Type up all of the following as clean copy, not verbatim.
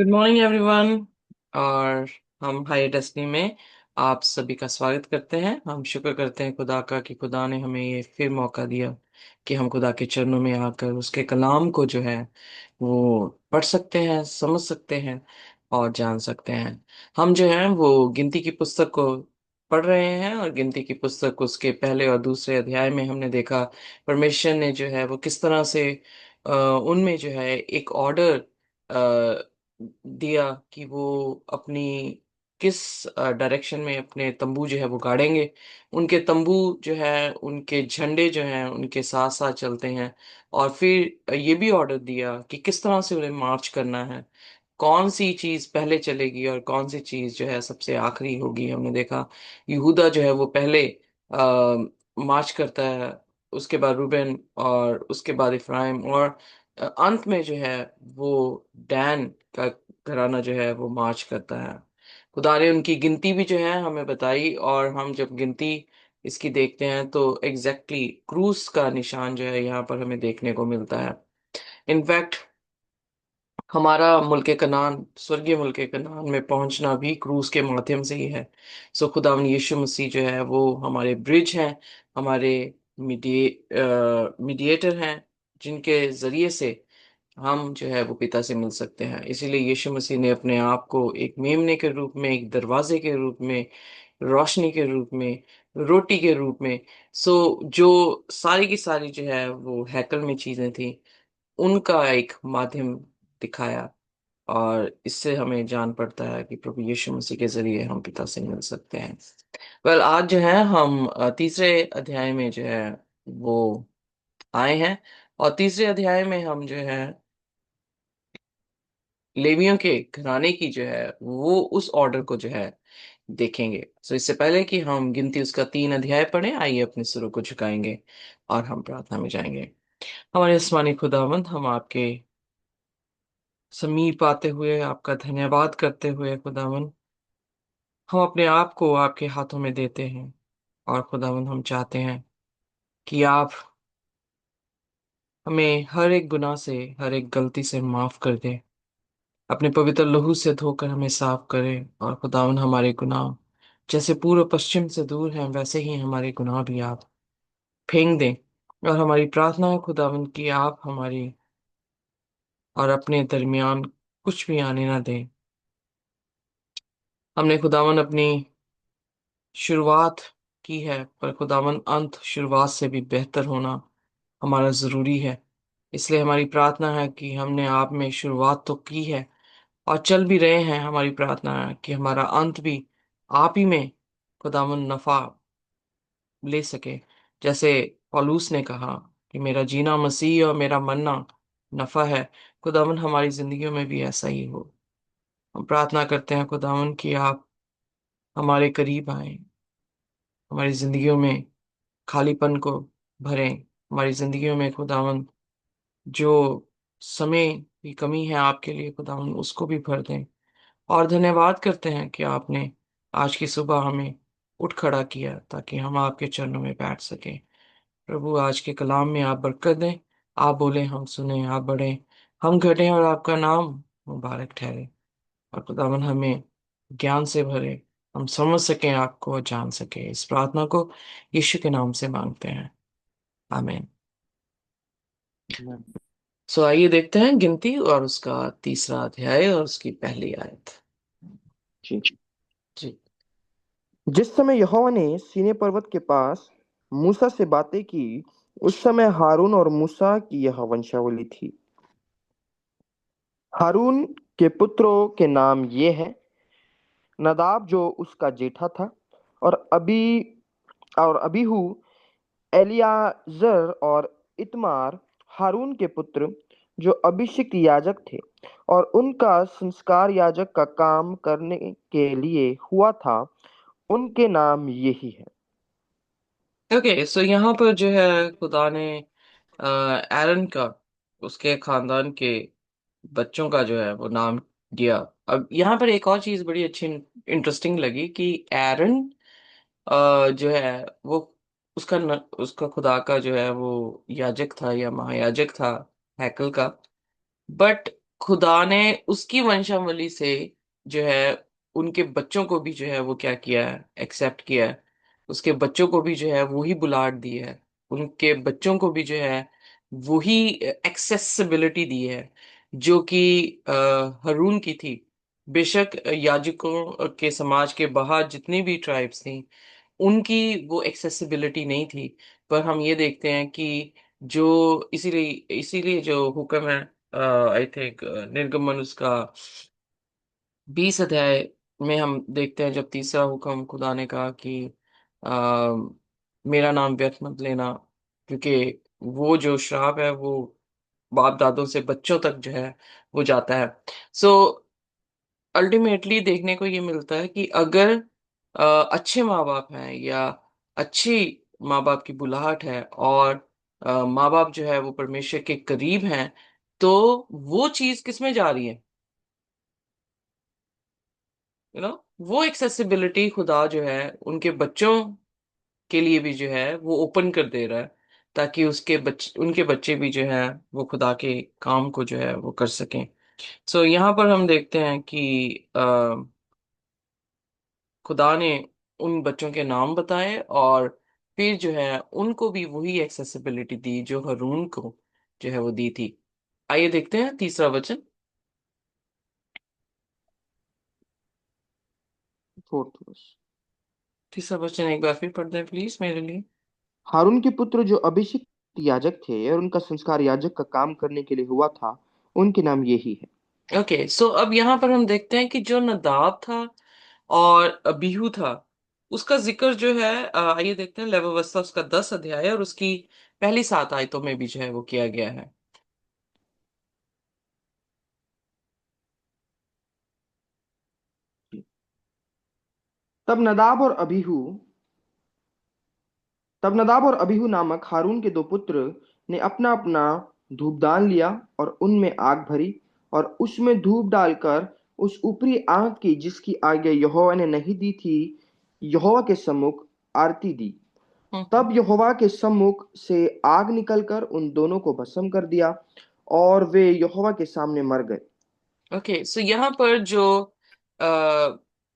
Good morning everyone. और हम high destiny में आप सभी का स्वागत करते हैं। हम शुक्र करते हैं खुदा का कि खुदा ने हमें ये फिर मौका दिया कि हम खुदा के चरणों में आकर उसके कलाम को जो है वो पढ़ सकते हैं, समझ सकते हैं और जान सकते हैं। हम जो है वो गिनती की पुस्तक को पढ़ रहे हैं और गिनती की पुस्तक उसके पहले और दूसरे अध्याय में हमने देखा परमेश्वर ने जो है वो किस तरह से उनमें जो है एक ऑर्डर दिया कि वो अपनी किस डायरेक्शन में अपने तंबू जो है वो गाड़ेंगे। उनके तंबू जो है, उनके झंडे जो हैं उनके साथ साथ चलते हैं। और फिर ये भी ऑर्डर दिया कि किस तरह से उन्हें मार्च करना है, कौन सी चीज पहले चलेगी और कौन सी चीज जो है सबसे आखिरी होगी। हमने देखा यहूदा जो है वो पहले आ, मार्च करता है, उसके बाद रूबेन और उसके बाद इफ्राइम, और अंत में जो है वो डैन का घराना जो है वो मार्च करता है। खुदा ने उनकी गिनती भी जो है हमें बताई, और हम जब गिनती इसकी देखते हैं तो एग्जैक्टली क्रूस का निशान जो है यहाँ पर हमें देखने को मिलता है। इनफैक्ट हमारा मुल्क कनान, स्वर्गीय मुल्क कनान में पहुंचना भी क्रूज के माध्यम से ही है। सो खुदावन यीशु मसीह जो है वो हमारे ब्रिज हैं, हमारे मीडिएटर हैं, जिनके जरिए से हम जो है वो पिता से मिल सकते हैं। इसीलिए यीशु मसीह ने अपने आप को एक मेमने के रूप में, एक दरवाजे के रूप में, रोशनी के रूप में, रोटी के रूप में, जो सारी की सारी जो है वो हैकल में चीजें थी, उनका एक माध्यम दिखाया। और इससे हमें जान पड़ता है कि प्रभु यीशु मसीह के जरिए हम पिता से मिल सकते हैं। आज जो है हम तीसरे अध्याय में जो है वो आए हैं। और तीसरे अध्याय में हम जो है लेवियों के घराने की जो है वो उस ऑर्डर को जो है देखेंगे। इससे पहले कि हम गिनती उसका 3 अध्याय पढ़ें, आइए अपने सुरों को झुकाएंगे और हम प्रार्थना में जाएंगे। हमारे आसमानी खुदावंद, हम आपके समीप आते हुए आपका धन्यवाद करते हुए खुदावन, हम अपने आप को आपके हाथों में देते हैं। और खुदावन, हम चाहते हैं कि आप हमें हर एक गुनाह से, हर एक गलती से माफ कर दें, अपने पवित्र लहू से धोकर हमें साफ करें। और खुदावन, हमारे गुनाह जैसे पूर्व पश्चिम से दूर हैं, वैसे ही हमारे गुनाह भी आप फेंक दें। और हमारी प्रार्थना है खुदावन कि आप हमारी और अपने दरमियान कुछ भी आने ना दें। हमने खुदावन अपनी शुरुआत की है, पर खुदावन अंत शुरुआत से भी बेहतर होना हमारा जरूरी है। इसलिए हमारी प्रार्थना है कि हमने आप में शुरुआत तो की है और चल भी रहे हैं। हमारी प्रार्थना है कि हमारा अंत भी आप ही में खुदावन नफा ले सके। जैसे पौलुस ने कहा कि मेरा जीना मसीह और मेरा मरना नफा है। खुदावन, हमारी जिंदगियों में भी ऐसा ही हो। हम प्रार्थना करते हैं खुदावन कि आप हमारे करीब आए, हमारी जिंदगियों में खालीपन को भरें, हमारी जिंदगियों में खुदावन जो समय की कमी है आपके लिए खुदावन उसको भी भर दें। और धन्यवाद करते हैं कि आपने आज की सुबह हमें उठ खड़ा किया ताकि हम आपके चरणों में बैठ सकें। प्रभु, आज के कलाम में आप बरकत दें। आप बोले हम सुने, आप बढ़े हम घटें, और आपका नाम मुबारक ठहरे। और खुदावन, हमें ज्ञान से भरे, हम समझ सकें आपको और जान सकें। इस प्रार्थना को यीशु के नाम से मांगते हैं, आमीन। आइए देखते हैं गिनती और उसका 3 अध्याय और उसकी पहली आयत। जी। जी। जिस समय यहोवा ने सीनै पर्वत के पास मूसा से बातें की, उस समय हारून और मूसा की यह वंशावली थी। हारून के पुत्रों के नाम ये हैं: नदाब जो उसका जेठा था, और अबीहू, एलियाजर और इतमार हारून के पुत्र, जो अभिषिक्त याजक थे, और उनका संस्कार याजक का काम करने के लिए हुआ था। उनके नाम यही है। ओके, यहाँ पर जो है खुदा ने एरन का, उसके खानदान के बच्चों का जो है वो नाम दिया। अब यहाँ पर एक और चीज बड़ी अच्छी इंटरेस्टिंग लगी कि एरन जो है वो उसका खुदा का जो है वो याजक था या महायाजक था, हैकल का। बट खुदा ने उसकी वंशावली से जो है उनके बच्चों को भी जो है वो क्या किया है, एक्सेप्ट किया है। उसके बच्चों को भी जो है वो ही बुलाहट दी है। उनके बच्चों को भी जो है वही एक्सेसिबिलिटी दी है जो कि हारून की थी। बेशक याजकों के समाज के बाहर जितनी भी ट्राइब्स थी उनकी वो एक्सेसिबिलिटी नहीं थी। पर हम ये देखते हैं कि जो इसीलिए इसीलिए जो हुक्म है, आई थिंक निर्गमन उसका 20 अध्याय में हम देखते हैं, जब तीसरा हुक्म खुदा ने कहा कि आ, मेरा नाम व्यर्थ मत लेना, क्योंकि वो जो श्राप है वो बाप दादों से बच्चों तक जो है वो जाता है। सो अल्टीमेटली देखने को ये मिलता है कि अगर अच्छे माँ बाप हैं या अच्छी माँ बाप की बुलाहट है और माँ बाप जो है वो परमेश्वर के करीब हैं, तो वो चीज किसमें जा रही है? यू नो, वो एक्सेसिबिलिटी खुदा जो है उनके बच्चों के लिए भी जो है वो ओपन कर दे रहा है, ताकि उनके बच्चे भी जो है वो खुदा के काम को जो है वो कर सकें। सो यहाँ पर हम देखते हैं कि खुदा ने उन बच्चों के नाम बताए और फिर जो है उनको भी वही एक्सेसिबिलिटी दी जो हारून को जो है वो दी थी। आइए देखते हैं तीसरा वचन। Fourth verse. तीसरा वचन एक बार फिर पढ़ दें प्लीज मेरे लिए। हारून के पुत्र जो अभिषिक्त याजक थे और उनका संस्कार याजक का काम करने के लिए हुआ था, उनके नाम यही है। ओके, सो अब यहाँ पर हम देखते हैं कि जो नदाब था और अबीहू था उसका जिक्र जो है, आइए देखते हैं, लेवाव्यवस्था उसका 10 अध्याय और उसकी पहली 7 आयतों में भी जो है वो किया गया है। तब नदाब और अबीहू तब नदाब और अबीहू नामक हारून के दो पुत्र ने अपना अपना धूपदान लिया और उनमें आग भरी और उसमें धूप डालकर उस ऊपरी आग की जिसकी आज्ञा यहोवा ने नहीं दी थी, यहोवा के सम्मुख आरती दी। हम्म। तब यहोवा के सम्मुख से आग निकलकर उन दोनों को भस्म कर दिया और वे यहोवा के सामने मर गए। ओके, सो यहाँ पर जो आ,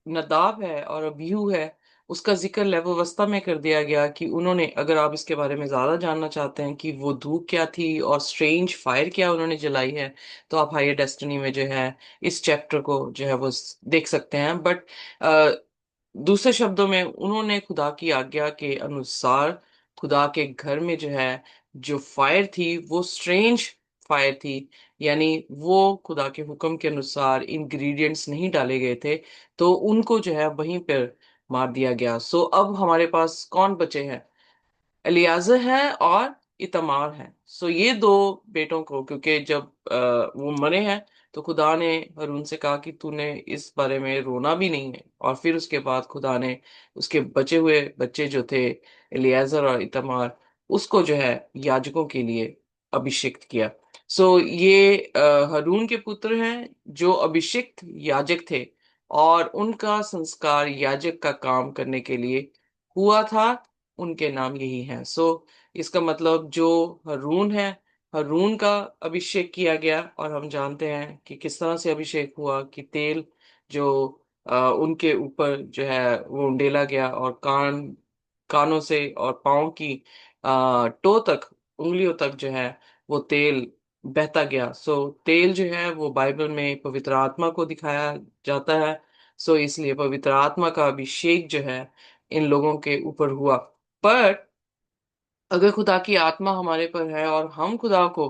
नदाब है और अबीहू है उसका जिक्र लेवाव्यवस्था में कर दिया गया कि उन्होंने, अगर आप इसके बारे में ज्यादा जानना चाहते हैं कि वो धूप क्या थी और स्ट्रेंज फायर क्या उन्होंने जलाई है, तो आप हायर डेस्टिनी में जो है इस चैप्टर को जो है वो देख सकते हैं। बट दूसरे शब्दों में उन्होंने खुदा की आज्ञा के अनुसार खुदा के घर में जो है जो फायर थी वो स्ट्रेंज फायर थी, यानी वो खुदा के हुक्म के अनुसार इंग्रेडिएंट्स नहीं डाले गए थे, तो उनको जो है वहीं पर मार दिया गया। सो अब हमारे पास कौन बचे हैं? एलियाजर है और इतमार है। सो ये दो बेटों को, क्योंकि जब वो मरे हैं तो खुदा ने हारून से कहा कि तूने इस बारे में रोना भी नहीं है, और फिर उसके बाद खुदा ने उसके बचे हुए बच्चे जो थे एलियाजर और इतमार, उसको जो है याजकों के लिए अभिषिक्त किया। सो ये हारून के पुत्र हैं जो अभिषिक्त याजक थे और उनका संस्कार याजक का काम करने के लिए हुआ था। उनके नाम यही हैं। सो इसका मतलब जो हारून है, हारून का अभिषेक किया गया, और हम जानते हैं कि किस तरह से अभिषेक हुआ कि तेल जो उनके ऊपर जो है वो उंडेला गया और कानों से और पाँव की टो तक, उंगलियों तक जो है वो तेल बहता गया। सो तेल जो है वो बाइबल में पवित्र आत्मा को दिखाया जाता है। सो इसलिए पवित्र आत्मा का अभिषेक जो है इन लोगों के ऊपर हुआ। पर अगर खुदा की आत्मा हमारे पर है और हम खुदा को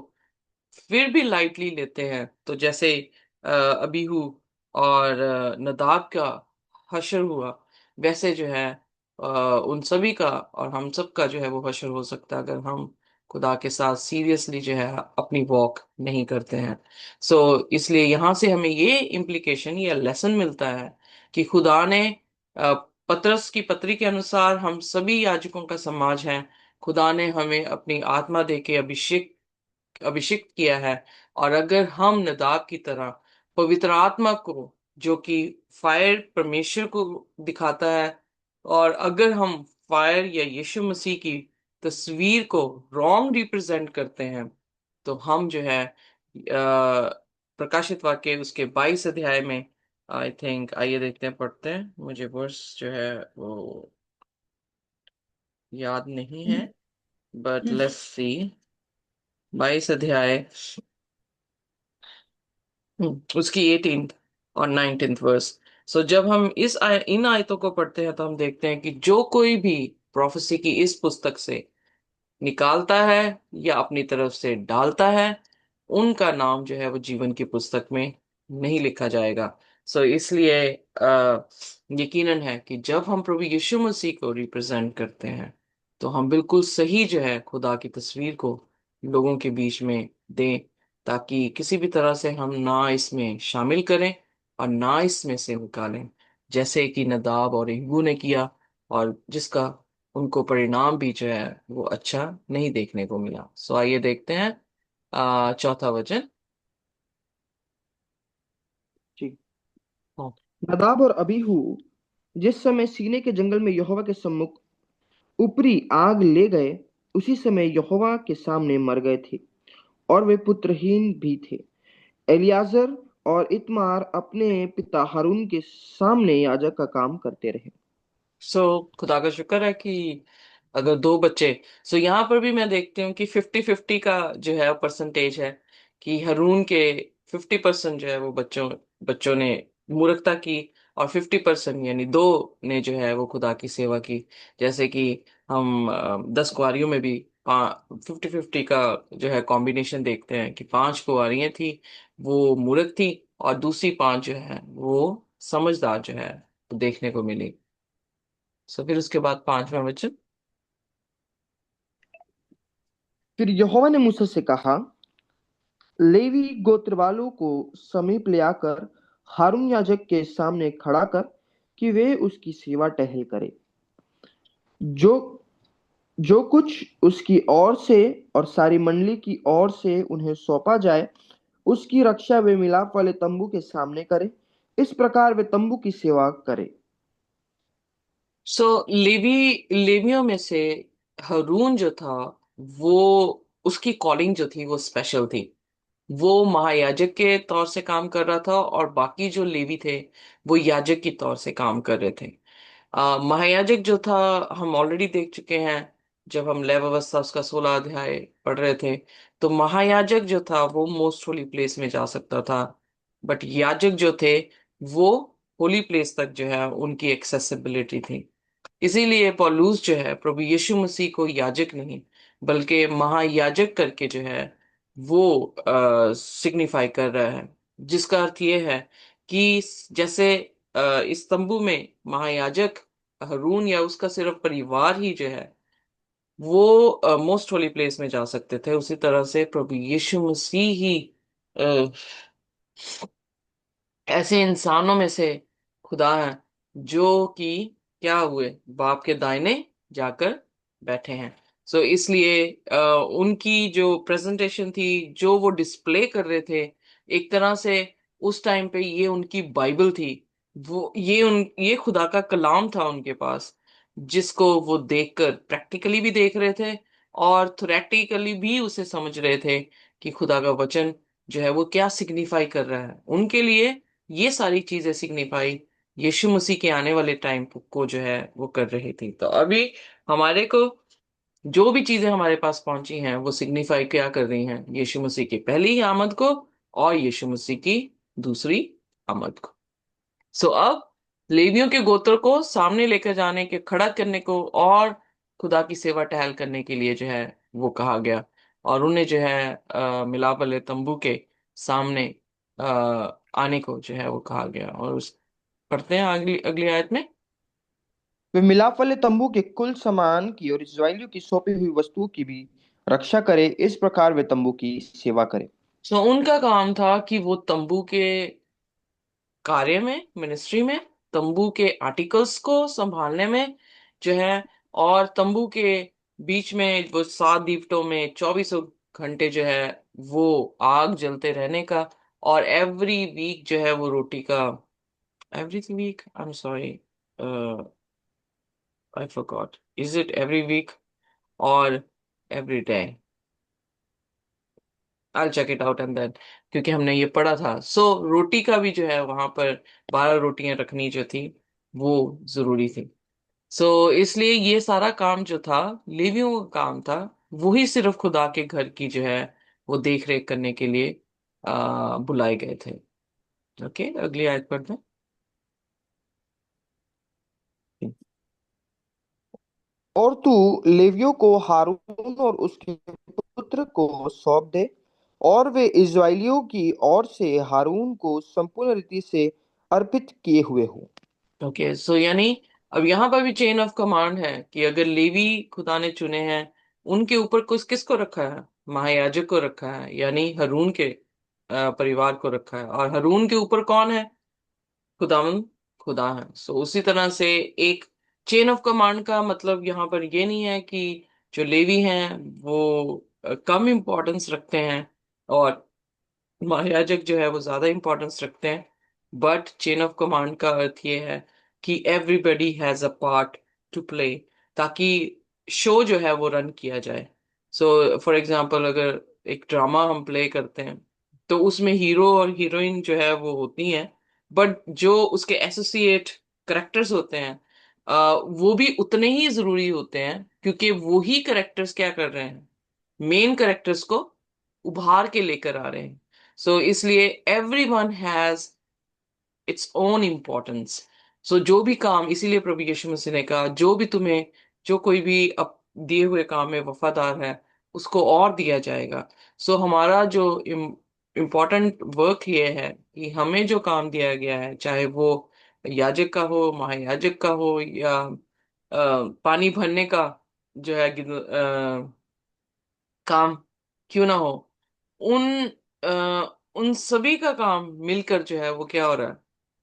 फिर भी लाइटली लेते हैं, तो जैसे अबीहू और नदाब का हश्र हुआ, वैसे जो है उन सभी का और हम सब का जो है वो हश्र हो सकता है अगर हम खुदा के साथ सीरियसली जो है अपनी वॉक नहीं करते हैं। सो इसलिए यहाँ से हमें ये इम्प्लीकेशन या लेसन मिलता है कि खुदा ने अ, पतरस की पत्री के अनुसार हम सभी याजकों का समाज है। खुदा ने हमें अपनी आत्मा दे के अभिषिक्त किया है, और अगर हम नदाब की तरह पवित्र आत्मा को, जो कि फायर परमेश्वर को दिखाता है, और अगर हम फायर या यीशु मसीह की तस्वीर को रॉन्ग रिप्रेजेंट करते हैं, तो हम जो है प्रकाशित वाक्य उसके 22 अध्याय में, आई थिंक, आइए देखते हैं, पढ़ते हैं, मुझे वर्ष जो है वो याद नहीं है, बट लेट्स सी। 22 अध्याय, उसकी 18th और 19th वर्स। सो जब हम इन आयतों को पढ़ते हैं तो हम देखते हैं कि जो कोई भी प्रोफेसी की इस पुस्तक से निकालता है या अपनी तरफ से डालता है, उनका नाम जो है वो जीवन की पुस्तक में नहीं लिखा जाएगा। सो इसलिए यकीनन है कि जब हम प्रभु यीशु मसीह को रिप्रेजेंट करते हैं तो हम बिल्कुल सही जो है खुदा की तस्वीर को लोगों के बीच में दें, ताकि किसी भी तरह से हम ना इसमें शामिल करें और ना इसमें से निकालें, जैसे कि नदाब और यहूँ ने किया, और जिसका उनको परिणाम भी जो है वो अच्छा नहीं देखने को मिला। सो आइए देखते हैं चौथा वचन। जी। हाँ। नदाब और अबीहू जिस समय सीने के जंगल में यहोवा के सम्मुख ऊपरी आग ले गए, उसी समय यहोवा के सामने मर गए थे, और वे पुत्रहीन भी थे। एलियाजर और इत्मार अपने पिता हारून के सामने याजक का काम करते रहे। सो खुदा का शुक्र है कि अगर दो बच्चे, सो यहाँ पर भी मैं देखती हूँ कि 50-50 का जो है परसेंटेज है, कि हरून के 50% जो है वो बच्चों बच्चों ने मूर्खता की, और 50% यानी दो ने जो है वो खुदा की सेवा की। जैसे कि हम 10 कुआरियों में भी 50-50 का जो है कॉम्बिनेशन देखते हैं, कि 5 कुआरियां थी, वो मूर्ख थी, और दूसरी 5 जो है वो समझदार जो है वो देखने को मिली। सो फिर उसके बाद 5वां वचन। फिर यहोवा ने मूसा से कहा, लेवी गोत्र वालों को समीप ले आकर हारून याजक के सामने खड़ा कर, कि वे उसकी सेवा टहल करे। जो जो कुछ उसकी ओर से और सारी मंडली की ओर से उन्हें सौंपा जाए, उसकी रक्षा वे मिलाप वाले तंबू के सामने करे। इस प्रकार वे तंबू की सेवा करे। सो लेवियों में से हारून जो था, वो उसकी कॉलिंग जो थी वो स्पेशल थी। वो महायाजक के तौर से काम कर रहा था, और बाकी जो लेवी थे वो याजक की तौर से काम कर रहे थे। महायाजक जो था, हम ऑलरेडी देख चुके हैं जब हम लेव अवस्था उसका 16 अध्याय पढ़ रहे थे। तो महायाजक जो था वो मोस्ट होली प्लेस में जा सकता था, बट याजक जो थे वो होली प्लेस तक जो है उनकी एक्सेसिबिलिटी थी। इसीलिए पौलुस जो है प्रभु यीशु मसीह को याजक नहीं बल्कि महायाजक करके जो है वो सिग्निफाई कर रहा है, जिसका अर्थ ये है कि जैसे इस तंबू में महायाजक हारून या उसका सिर्फ परिवार ही जो है वो मोस्ट होली प्लेस में जा सकते थे, उसी तरह से प्रभु यीशु मसीह ही ऐसे इंसानों में से खुदा है जो कि क्या हुए, बाप के दाहिने जाकर बैठे हैं। सो इसलिए उनकी जो प्रेजेंटेशन थी, जो वो डिस्प्ले कर रहे थे, एक तरह से उस टाइम पे ये उनकी बाइबल थी। ये खुदा का कलाम था उनके पास, जिसको वो देखकर प्रैक्टिकली भी देख रहे थे और थोरेटिकली भी उसे समझ रहे थे कि खुदा का वचन जो है वो क्या सिग्निफाई कर रहा है उनके लिए। ये सारी चीजें सिग्निफाई यीशु मसीह के आने वाले टाइम को जो है वो कर रही थी। तो अभी हमारे को जो भी चीजें हमारे पास पहुंची हैं वो सिग्निफाई क्या कर रही हैं, यीशु मसीह की पहली आमद को और यीशु मसीह की दूसरी आमद को। सो अब लेवियों के गोत्र को सामने लेकर जाने के खड़ा करने को और खुदा की सेवा टहल करने के लिए जो है वो कहा गया, और उन्हें जो है मिलाप वाले तंबू के सामने अ, आने को जो है वो कहा गया। और उस पढ़ते हैं अगली अगली आयत में। वे मिलाप वाले तंबू के कुल सामान की और इस्राएलियों की सौंपी हुई वस्तुओं की भी रक्षा करे। इस प्रकार वे तंबू की सेवा करे। सो उनका काम था कि वो तंबू के कार्य में, मिनिस्ट्री में, तंबू के आर्टिकल्स को संभालने में जो है, और तंबू के बीच में वो 7 दीवटों में 24 घंटे जो है वो आग जलते रहने का, और एवरी वीक जो है वो रोटी का, every week, I am sorry, I forgot, is it every week or every day, I check it out and then, क्योंकि हमने ये पढ़ा था। सो रोटी का भी जो है वहां पर 12 रोटियां रखनी जो थी वो जरूरी थी। सो इसलिए ये सारा काम जो था, लेवियों का काम था। वही सिर्फ खुदा के घर की जो है वो देख रेख करने के लिए बुलाए गए थे। ओके, अगली आयत पढ़ते हैं। और तू लेवियों को हारून और उसके पुत्र को सौंप दे, और वे इस्राएलियों की ओर से हारून को संपूर्ण रीति से अर्पित किए हुए हो। ओके, सो यानी अब यहाँ पर भी चेन ऑफ कमांड है कि अगर लेवी खुदा ने चुने हैं, उनके ऊपर किसको रखा है? महायाजक को रखा है, यानी हारून के परिवार को रखा है। और हारून के ऊपर कौन है? खुदावंद खुदा है। सो उसी तरह से एक चेन ऑफ कमांड का मतलब यहाँ पर ये नहीं है कि जो लेवी हैं वो कम इम्पोर्टेंस रखते हैं और महायाजक जो है वो ज्यादा इंपॉर्टेंस रखते हैं। बट चेन ऑफ कमांड का अर्थ ये है कि everybody has a part two play, ताकि शो जो है वो रन किया जाए। सो फॉर एग्जांपल, अगर एक ड्रामा हम प्ले करते हैं तो उसमें हीरो और हीरोइन जो है वो होती हैं, बट जो उसके एसोसिएट करेक्टर्स होते हैं वो भी उतने ही जरूरी होते हैं, क्योंकि वो ही करेक्टर्स क्या कर रहे हैं? मेन करेक्टर्स को उभार के लेकर आ रहे हैं। सो इसलिए every one has its own importance. So जो भी काम, इसीलिए प्रभु यीशु मसीह ने कहा, जो भी तुम्हें, जो कोई भी अब दिए हुए काम में वफादार है उसको और दिया जाएगा। सो हमारा जो इम्पोर्टेंट वर्क ये है कि हमें जो काम दिया गया है, चाहे वो याजक का हो, महायाजक का हो, या पानी भरने का जो है काम क्यों ना हो, उन उन सभी का काम मिलकर जो है वो क्या हो रहा है?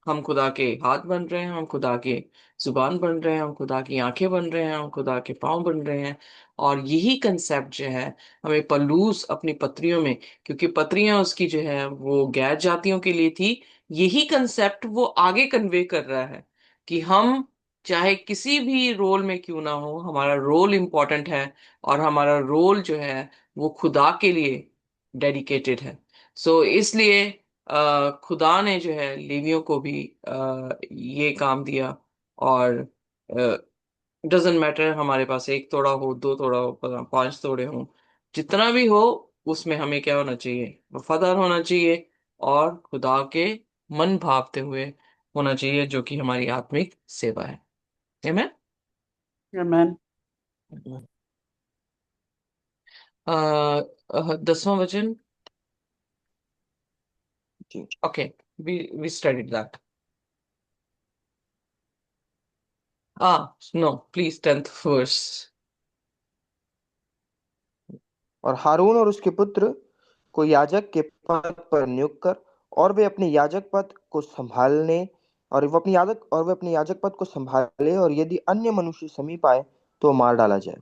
हम खुदा के हाथ बन रहे हैं, हम खुदा के जुबान बन रहे हैं, हम खुदा की आंखें बन रहे हैं, हम खुदा के पाँव बन रहे हैं। और यही कंसेप्ट जो है हमें पलूस अपनी पत्रियों में, क्योंकि पत्रियां उसकी जो है वो गैर जातियों के लिए थी, यही कंसेप्ट वो आगे कन्वे कर रहा है कि हम चाहे किसी भी रोल में क्यों ना हो, हमारा रोल इंपॉर्टेंट है। और हमारा रोल जो है वो खुदा के लिए डेडिकेटेड है। सो इसलिए खुदा ने जो है लेवियों को भी ये काम दिया। और डजेंट मैटर हमारे पास एक तोड़ा हो, दो तोड़ा हो, 5 तोड़े हो, जितना भी हो, उसमें हमें क्या होना चाहिए? वफादार होना चाहिए और खुदा के मन भावते हुए होना चाहिए, जो कि हमारी आत्मिक सेवा है। Amen? आमीन। 10वां वचन। जी। Okay, we studied that. No, please, 10th verse. और हारून और उसके पुत्र को याजक के पद पर नियुक्त कर, और वे अपने याजक पद को संभालने और वे अपने याजक पद को संभाले, और यदि अन्य मनुष्य समीप आए तो मार डाला जाए।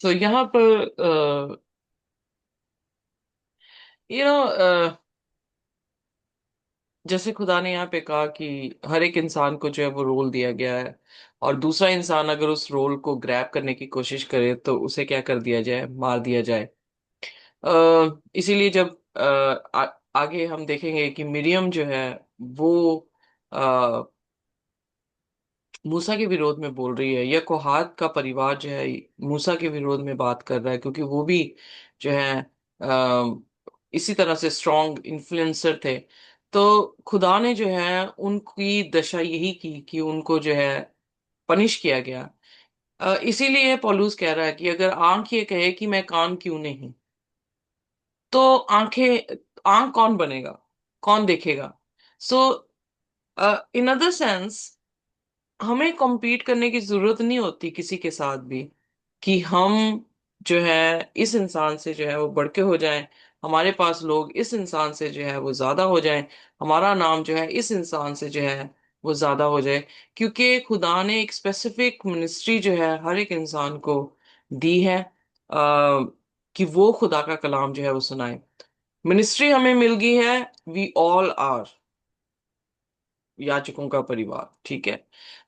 तो यहाँ पर यू नो जैसे खुदा ने यहाँ पे कहा कि हर एक इंसान को जो है वो रोल दिया गया है, और दूसरा इंसान अगर उस रोल को ग्रैब करने की कोशिश करे तो उसे क्या कर दिया जाए? मार दिया जाए। इसीलिए जब आगे हम देखेंगे कि मिरियम जो है वो मूसा के विरोध में बोल रही है, या कोहात का परिवार जो है मूसा के विरोध में बात कर रहा है, क्योंकि वो भी जो है अ, इसी तरह से स्ट्रॉन्ग इन्फ्लुएंसर थे। तो खुदा ने जो है उनकी दशा यही की कि उनको जो है पनिश किया गया। इसीलिए पौलुस कह रहा है कि अगर आंख ये कहे कि मैं कान क्यों नहीं, तो आंख कौन बनेगा? कौन देखेगा? सो इन अदर सेंस, हमें compete करने की जरूरत नहीं होती किसी के साथ भी, कि हम जो है इस इंसान से जो है वो बढ़ के हो जाएं, हमारे पास लोग इस इंसान से जो है वो ज्यादा हो जाएं, हमारा नाम जो है इस इंसान से जो है वो ज्यादा हो जाए। क्योंकि खुदा ने एक स्पेसिफिक मिनिस्ट्री जो है हर एक इंसान को दी है, कि वो खुदा का कलाम जो है वो सुनाए। मिनिस्ट्री हमें मिल गई है, वी ऑल आर याजकों का परिवार, ठीक है।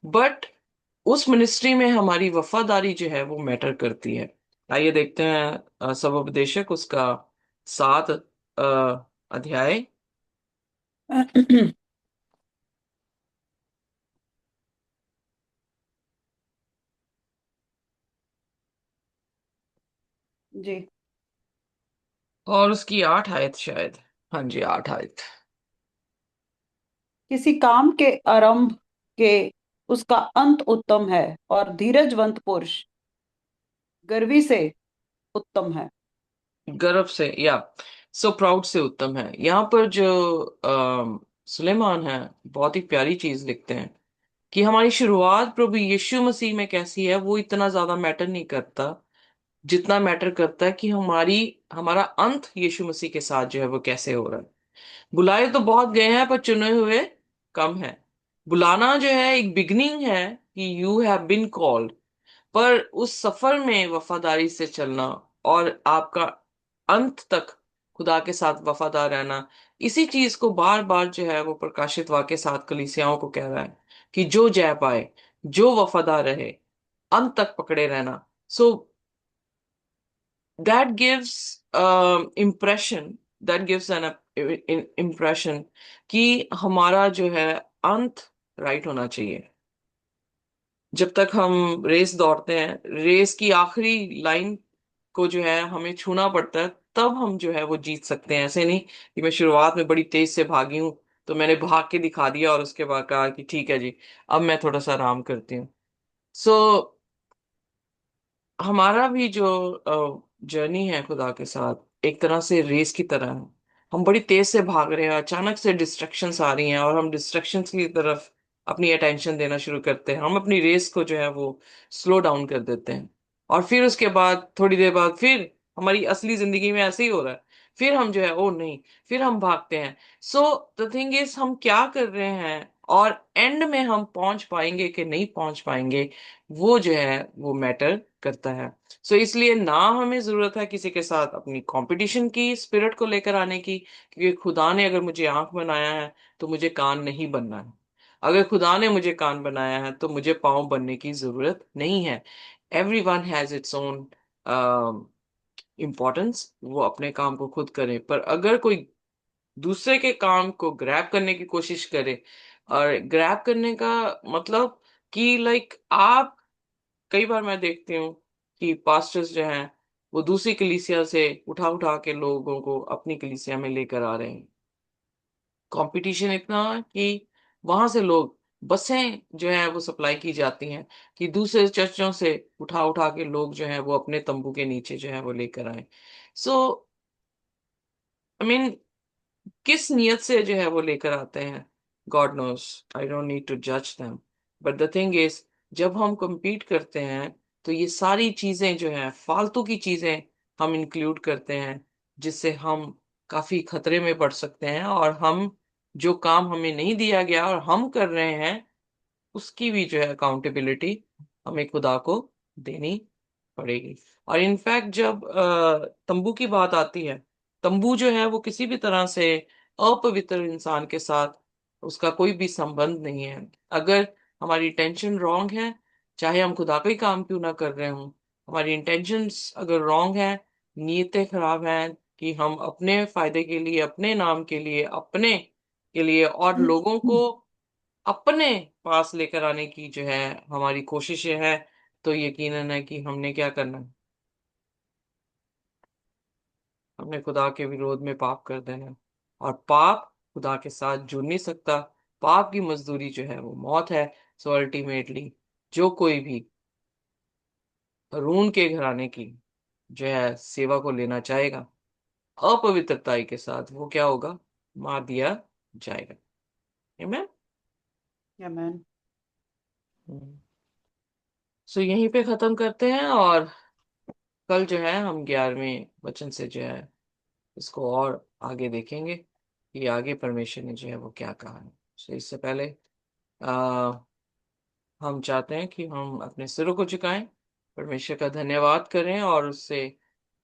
बट उस मिनिस्ट्री में हमारी वफादारी जो है वो मैटर करती है। आइए देखते हैं सबोपदेशक उसका 7 अध्याय जी। और उसकी 8 आयत शायद। हाँ जी, 8 आयत। किसी काम के आरंभ के उसका अंत उत्तम है, और धीरजवंत पुरुष गर्वी से उत्तम है। गर्व से, या सो प्राउड से उत्तम है। यहाँ पर जो सुलेमान है, बहुत ही प्यारी चीज लिखते हैं कि हमारी शुरुआत प्रभु यीशु मसीह में कैसी है वो इतना ज्यादा मैटर नहीं करता, जितना मैटर करता है कि हमारा अंत यीशु मसीह के साथ जो है वो कैसे हो रहा है। बुलाए तो बहुत गए हैं पर चुने हुए कम हैं। बुलाना जो है एक बिगनिंग है कि यू हैव बीन कॉल्ड, पर उस सफर में वफादारी से चलना और आपका अंत तक खुदा के साथ वफादार रहना, इसी चीज को बार बार जो है वो प्रकाशित वाक्य साथ कलीसियाओं को कह रहा है कि जो जय पाए, जो वफादार रहे, अंत तक पकड़े रहना। So that gives impression, that gives an impression कि हमारा जो है अंत राइट होना चाहिए। जब तक हम रेस दौड़ते हैं, रेस की आखिरी लाइन को जो है हमें छूना पड़ता है, तब हम जो है वो जीत सकते हैं। ऐसे नहीं कि मैं शुरुआत में बड़ी तेज से भागी हूं तो मैंने भाग के दिखा दिया और उसके बाद कहा कि ठीक है जी, अब मैं थोड़ा सा आराम करती हूँ। सो हमारा भी जो जर्नी है खुदा के साथ एक तरह से रेस की तरह है। हम बड़ी तेज से भाग रहे हैं, अचानक से डिस्ट्रक्शंस आ रही हैं और हम डिस्ट्रक्शंस की तरफ अपनी अटेंशन देना शुरू करते हैं। हम अपनी रेस को जो है वो स्लो डाउन कर देते हैं, और फिर उसके बाद थोड़ी देर बाद फिर हमारी असली जिंदगी में ऐसे ही हो रहा है। फिर हम जो है ओ नहीं, फिर हम भागते हैं। सो द थिंग इज, हम क्या कर रहे हैं और एंड में हम पहुंच पाएंगे कि नहीं पहुंच पाएंगे, वो जो है वो मैटर करता है। सो इसलिए ना हमें जरूरत है किसी के साथ अपनी कंपटीशन की स्पिरिट को लेकर आने की, क्योंकि खुदा ने अगर मुझे आंख बनाया है तो मुझे कान नहीं बनना है। अगर खुदा ने मुझे कान बनाया है तो मुझे पाँव बनने की जरूरत नहीं है। Every one has its own importance, वो अपने काम को खुद करे। पर अगर कोई दूसरे के काम को ग्रैब करने की कोशिश करे, और ग्रैब करने का मतलब कि लाइक आप, कई बार मैं देखती हूँ कि पास्टर्स जो हैं वो दूसरी कलीसिया से उठा उठा के लोगों को अपनी कलीसिया में लेकर आ रहे हैं। कंपटीशन इतना है कि वहां से लोग, बसें जो है वो सप्लाई की जाती हैं कि दूसरे चर्चों से उठा उठा के लोग जो है वो अपने तंबू के नीचे जो है वो लेकर आए। सो आई मीन, किस नियत से जो है वो लेकर आते हैं, God knows, I don't need to जज them. But the thing is, जब हम compete करते हैं तो ये सारी चीजें जो हैं, फालतू की चीजें हम इंक्लूड करते हैं, जिससे हम काफी खतरे में पड़ सकते हैं। और हम जो काम हमें नहीं दिया गया और हम कर रहे हैं, उसकी भी जो है अकाउंटेबिलिटी हमें खुदा को देनी पड़ेगी। और इनफैक्ट जब तंबू की बात आती है, तंबू जो है वो किसी भी तरह से अपवित्र इंसान के साथ उसका कोई भी संबंध नहीं है। अगर हमारी इंटेंशन रॉन्ग है, चाहे हम खुदा का ही काम क्यों ना कर रहे हों, हमारी इंटेंशंस अगर रॉन्ग है, नीयतें खराब हैं कि हम अपने फायदे के लिए, अपने नाम के लिए, अपने के लिए और लोगों को अपने पास लेकर आने की जो है हमारी कोशिशें हैं, तो यकीनन है कि हमने क्या करना है, हमने खुदा के विरोध में पाप कर देना है। और पाप खुदा के साथ जुड़ नहीं सकता। पाप की मजदूरी जो है वो मौत है। सो अल्टीमेटली जो कोई भी रून के घराने की जो है सेवा को लेना चाहेगा अपवित्रताई के साथ, वो क्या होगा, मार दिया जाएगा। Amen? आमेन। सो यहीं पे खत्म करते हैं, और कल जो है हम 11वें वचन से जो है इसको और आगे देखेंगे कि आगे परमेश्वर ने जो है वो क्या कहा है। तो इससे पहले आ, हम चाहते हैं कि हम अपने सिरों को झुकाएं, परमेश्वर का धन्यवाद करें और उससे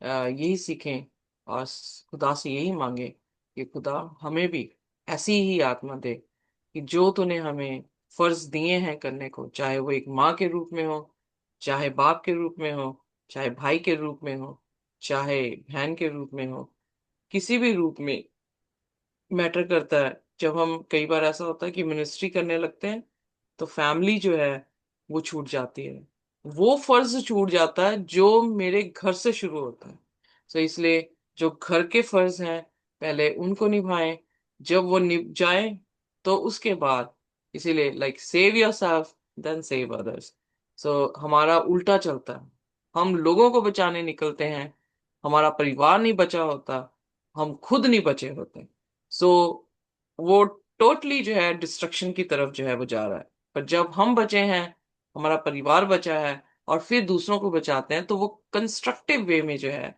यही सीखें और खुदा से यही मांगे कि खुदा हमें भी ऐसी ही आत्मा दे कि जो तूने हमें फर्ज दिए हैं करने को, चाहे वो एक माँ के रूप में हो, चाहे बाप के रूप में हो, चाहे भाई के रूप में हो, चाहे बहन के रूप में हो, किसी भी रूप में मैटर करता है। जब हम कई बार ऐसा होता है कि मिनिस्ट्री करने लगते हैं तो फैमिली जो है वो छूट जाती है, वो फर्ज छूट जाता है जो मेरे घर से शुरू होता है। तो इसलिए जो घर के फर्ज हैं पहले उनको निभाएं, जब वो निभ जाए तो उसके बाद, इसीलिए like save yourself then save others. So हमारा उल्टा चलता है, हम लोगों को बचाने निकलते हैं, हमारा परिवार नहीं बचा होता, हम खुद नहीं बचे होते। सो वो टोटली जो है डिस्ट्रक्शन की तरफ जो है वो जा रहा है। पर जब हम बचे हैं, हमारा परिवार बचा है, और फिर दूसरों को बचाते हैं, तो वो कंस्ट्रक्टिव वे में जो है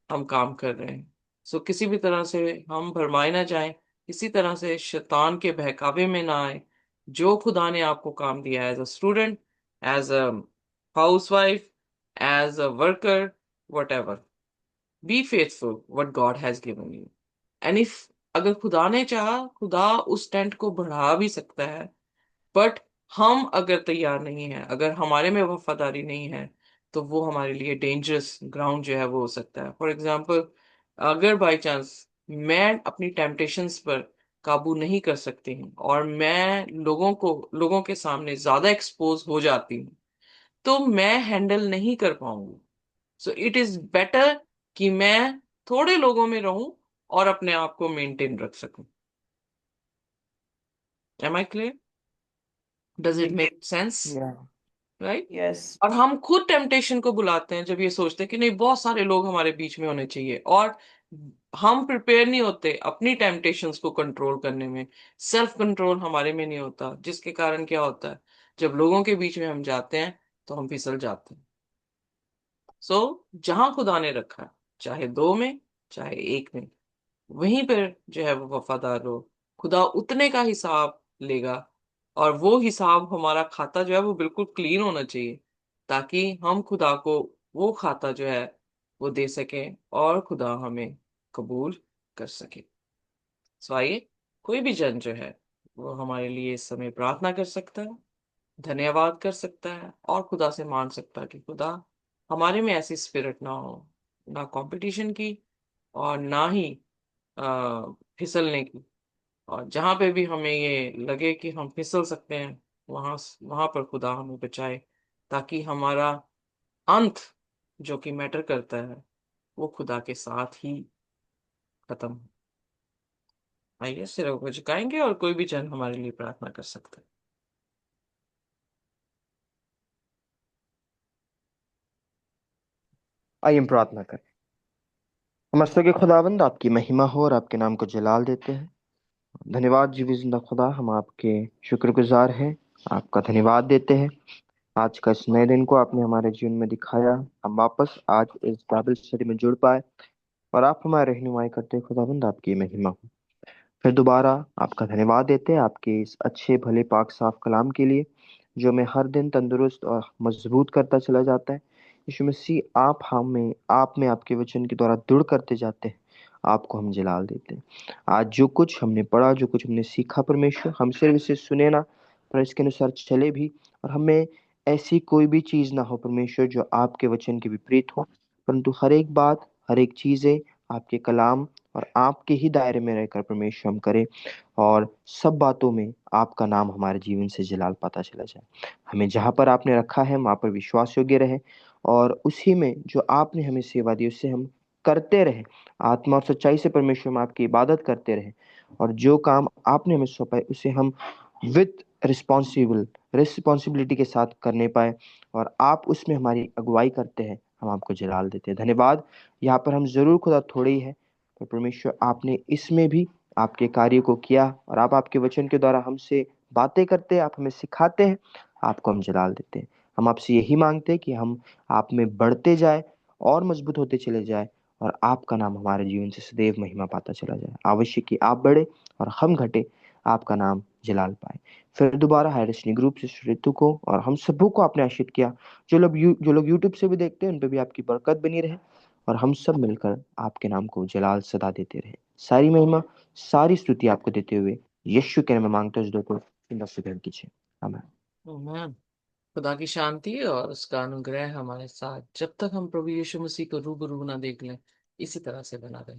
हम काम कर रहे हैं। सो किसी भी तरह से हम भरमाए ना जाएं, किसी तरह से शैतान के बहकावे में ना आए। जो खुदा ने आपको काम दिया है, as a student, as a housewife, as a worker, whatever, be faithful what God has given you. And if, अगर खुदा ने चाहा, खुदा उस टेंट को बढ़ा भी सकता है। बट हम अगर तैयार नहीं है, अगर हमारे में वफादारी नहीं है, तो वो हमारे लिए डेंजरस ग्राउंड जो है वो हो सकता है। फॉर एग्जाम्पल, अगर बाई चांस मैं अपनी टेम्पटेशंस पर काबू नहीं कर सकती हूँ और मैं लोगों के सामने ज्यादा एक्सपोज हो जाती हूँ, तो मैं हैंडल नहीं कर पाऊंगी। सो इट इज बेटर कि मैं थोड़े लोगों में रहूं और अपने आप को मेंटेन रख सकूं। Am I clear? Does it make sense? या राइट? यस। और हम खुद टेम्पटेशन को बुलाते हैं जब ये सोचते हैं कि नहीं, बहुत सारे लोग हमारे बीच में होने चाहिए, और हम प्रिपेयर नहीं होते अपनी टेम्पटेशंस को कंट्रोल करने में। सेल्फ कंट्रोल हमारे में नहीं होता, जिसके कारण क्या होता है, जब लोगों के बीच में हम जाते हैं तो हम फिसल जाते हैं। सो जहां खुदा ने रखा है, चाहे दो में चाहे एक में, वहीं पर जो है वो वफादार हो। खुदा उतने का हिसाब लेगा, और वो हिसाब, हमारा खाता जो है वो बिल्कुल क्लीन होना चाहिए, ताकि हम खुदा को वो खाता जो है वो दे सकें और खुदा हमें कबूल कर सके। सो आइए, कोई भी जन जो है वो हमारे लिए इस समय प्रार्थना कर सकता है, धन्यवाद कर सकता है, और खुदा से मांग सकता है कि खुदा, हमारे में ऐसी स्पिरिट ना हो, ना कंपटीशन की और ना ही फिसलने की। और जहां पे भी हमें ये लगे कि हम फिसल सकते हैं, वहां वहां पर खुदा हमें बचाए, ताकि हमारा अंत जो कि मैटर करता है वो खुदा के साथ ही खत्म हो। आइए सिरों को झुकाएंगे और कोई भी जन हमारे लिए प्रार्थना कर सकता है। आइए हम प्रार्थना करें। समस्त के खुदाबंद, आपकी महिमा हो और आपके नाम को जलाल देते हैं। धन्यवाद जीवी जिंदा खुदा, हम आपके शुक्रगुजार हैं, आपका धन्यवाद देते हैं। आज का इस नए दिन को आपने हमारे जीवन में दिखाया, हम वापस आज इस बाइबल स्टडी में जुड़ पाए, और आप हमारे रहनुमाई करते हैं खुदाबंद, आपकी महिमा हो। फिर दोबारा आपका धन्यवाद देते हैं आपके इस अच्छे भले पाक साफ कलाम के लिए, जो हमें हर दिन तंदुरुस्त और मजबूत करता चला जाता है। यीशु मसीह, आप में आपके वचन के द्वारा दृढ़ करते जाते हैं। आपको हम जलाल देते हैं। आज जो कुछ हमने पढ़ा, जो कुछ हमने सीखा परमेश्वर, हम सिर्फ इसे सुने ना, पर इसके अनुसार चले भी। और हमें ऐसी कोई भी चीज ना हो परमेश्वर जो आपके वचन के विपरीत हो, परंतु हर एक बात, हर एक चीजें आपके कलाम और आपके ही दायरे में रहकर परमेश्वर हम करें, और सब बातों में आपका नाम हमारे जीवन से जलाल पाता चला जाए। हमें जहाँ पर आपने रखा है वहाँ पर विश्वास योग्य रहे, और उसी में जो आपने हमें सेवा दी उससे हम करते रहे, आत्मा और सच्चाई से परमेश्वर हम आपकी इबादत करते रहे, और जो काम आपने हमें सौंपा है उसे हम विद रिस्पॉन्सिबिलिटी के साथ करने पाए, और आप उसमें हमारी अगुवाई करते हैं। हम आपको जलाल देते हैं। धन्यवाद। यहाँ पर हम जरूर खुदा थोड़े ही है, पर परमेश्वर आपने इसमें भी आपके कार्य को किया, और आप आपके वचन के द्वारा हमसे बातें करते हैं, आप हमें सिखाते हैं। आपको हम जलाल देते हैं। हम आपसे यही मांगते हैं कि हम आप में बढ़ते जाए और मजबूत होते चले जाए, और आपका नाम हमारे जीवन से सदैव महिमा पाता चला जाए। आवश्यक कि आप बढ़े और हम घटे, आपका नाम जलाल पाए। फिर दोबारा हायरस्नी ग्रुप से ऋतु को और हम सबों को आपने आशीष किया। जो लोग यूट्यूब से भी देखते हैं उन पे भी आपकी बरकत बनी रहे, और हम सब मिलकर आपके नाम को जलाल सदा देते रहे। सारी महिमा, सारी स्तुति आपको देते हुए यीशु के नाम में मांगते हैं, जो को इन से ग्रहण कीजिए। आमीन। आमीन। खुदा की शांति और उसका अनुग्रह हमारे साथ जब तक हम प्रभु यीशु मसीह को रूबरू ना देख लें, इसी तरह से बना रहे।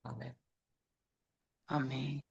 आमीन। हमें